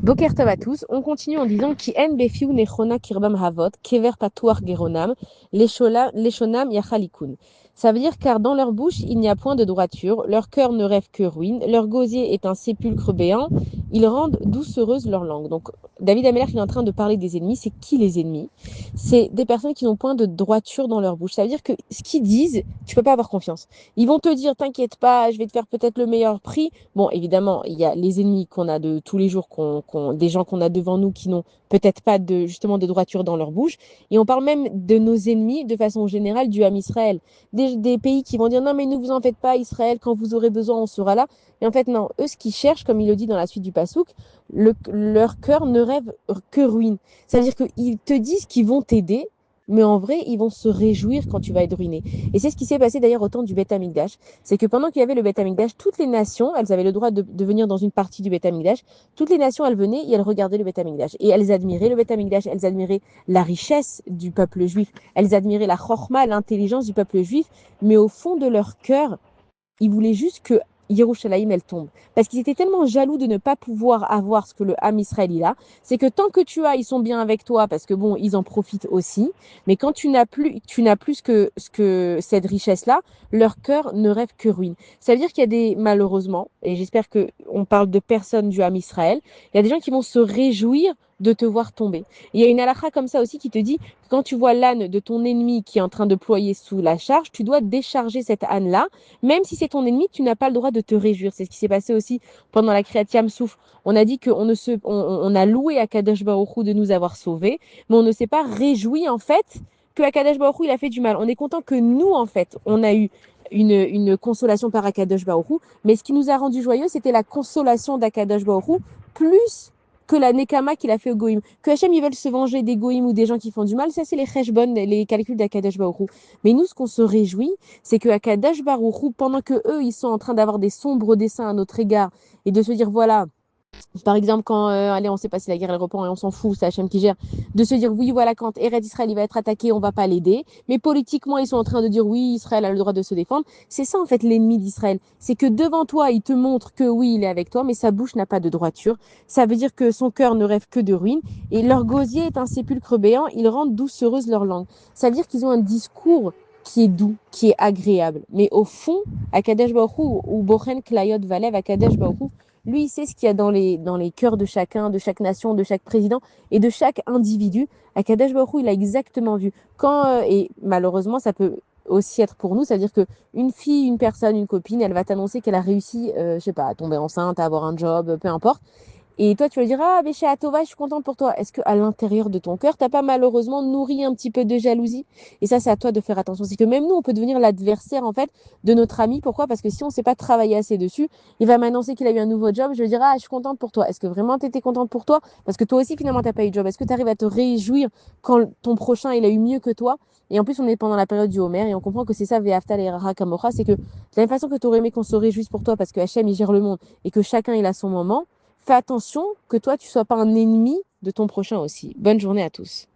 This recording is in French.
Boker Tov à tous, on continue en disant Ki en befiu nechona kirbam havot, kever patuach geronam, leshonam yachalikun. Ça veut dire car dans leur bouche il n'y a point de droiture, leur cœur ne rêve que ruine, leur gosier est un sépulcre béant, ils rendent doucereuse leur langue. Donc David Ameller il est en train de parler des ennemis, c'est qui les ennemis? C'est des personnes qui n'ont point de droiture dans leur bouche. Ça veut dire que ce qu'ils disent, tu peux pas avoir confiance. Ils vont te dire t'inquiète pas, je vais te faire peut-être le meilleur prix. Bon, évidemment, il y a les ennemis qu'on a de tous les jours, des gens qu'on a devant nous qui n'ont peut-être pas de, justement de droiture dans leur bouche. Et on parle même de nos ennemis de façon générale du Ham Israël. Des pays qui vont dire non, mais ne vous en faites pas, Israël, quand vous aurez besoin, on sera là. Et en fait, non, eux, ce qu'ils cherchent, comme il le dit dans la suite du Passouk, leur cœur ne rêve que ruine. Ça veut dire qu'ils te disent qu'ils vont t'aider, mais en vrai, ils vont se réjouir quand tu vas être ruiné. Et c'est ce qui s'est passé d'ailleurs au temps du Beth Amikdash. C'est que pendant qu'il y avait le Beth Amikdash, toutes les nations, elles avaient le droit de venir dans une partie du Beth Amikdash. Toutes les nations, elles venaient et elles regardaient le Beth Amikdash. Et elles admiraient le Beth Amikdash, elles admiraient la richesse du peuple juif, elles admiraient la chorma, l'intelligence du peuple juif, mais au fond de leur cœur, ils voulaient juste que Yerushalayim, elle tombe. Parce qu'ils étaient tellement jaloux de ne pas pouvoir avoir ce que le Ham Israël il a. C'est que tant que tu as, ils sont bien avec toi parce que bon, ils en profitent aussi. Mais quand tu n'as plus ce que cette richesse-là, leur cœur ne rêve que ruine. Ça veut dire qu'il y a des, malheureusement, et j'espère que on parle de personnes du Ham Israël, il y a des gens qui vont se réjouir de te voir tomber. Il y a une halakha comme ça aussi qui te dit que quand tu vois l'âne de ton ennemi qui est en train de ployer sous la charge, tu dois décharger cet âne-là. Même si c'est ton ennemi, tu n'as pas le droit de te réjouir. C'est ce qui s'est passé aussi pendant la Kriyat Yam Souf. On a dit on a loué à Kadosh Baruch Hu de nous avoir sauvés, mais on ne s'est pas réjoui en fait que Akadosh Baruch Hu il a fait du mal. On est content que nous en fait on a eu une consolation par Akadosh Baruch Hu, mais ce qui nous a rendu joyeux, c'était la consolation d'Akadosh Baruch Hu plus que la nekama qu'il a fait au Goïm. Que Hachem, ils veulent se venger des Goïm ou des gens qui font du mal, ça c'est les cheshbon, les calculs d'Akadosh Baruch Hu. Mais nous, ce qu'on se réjouit, c'est que Akadosh Baruch Hu, pendant que eux, ils sont en train d'avoir des sombres desseins à notre égard et de se dire, voilà, par exemple, quand, allez, on ne sait pas si la guerre elle reprend et on s'en fout, c'est Hachem qui gère, de se dire oui, voilà, quand Eretz Israël il va être attaqué, on va pas l'aider. Mais politiquement, ils sont en train de dire oui, Israël a le droit de se défendre. C'est ça en fait l'ennemi d'Israël. C'est que devant toi, il te montre que oui, il est avec toi, mais sa bouche n'a pas de droiture. Ça veut dire que son cœur ne rêve que de ruine. Et leur gosier est un sépulcre béant, ils rendent doucereuse leur langue. Ça veut dire qu'ils ont un discours qui est doux, qui est agréable. Mais au fond, Akadosh Baruch Hu, ou Bochen Klayot Valev, Akadosh Baruch Hu, lui, il sait ce qu'il y a dans les cœurs de chacun, de chaque nation, de chaque président et de chaque individu. Akadosh Baruch Hu, il a exactement vu. Et malheureusement, ça peut aussi être pour nous, c'est-à-dire que une fille, une personne, une copine, elle va t'annoncer qu'elle a réussi, je sais pas, à tomber enceinte, à avoir un job, peu importe. Et toi, tu vas dire, ah, Béché Tova, je suis contente pour toi. Est-ce qu'à l'intérieur de ton cœur, t'as pas malheureusement nourri un petit peu de jalousie? Et ça, c'est à toi de faire attention. C'est que même nous, on peut devenir l'adversaire, en fait, de notre ami. Pourquoi? Parce que si on ne sait pas travailler assez dessus, il va m'annoncer qu'il a eu un nouveau job. Je vais dire, ah, je suis contente pour toi. Est-ce que vraiment tu étais contente pour toi? Parce que toi aussi, finalement, t'as pas eu de job. Est-ce que tu arrives à te réjouir quand ton prochain, il a eu mieux que toi? Et en plus, on est pendant la période du Homer et on comprend que c'est ça, Ve'aftal et Raha Kamocha, c'est que de la même façon que tu aurais aimé qu'on se réjouisse pour toi parce que Hachem, il gère le monde et que chacun, il a son moment. Fais attention que toi, tu sois pas un ennemi de ton prochain aussi. Bonne journée à tous.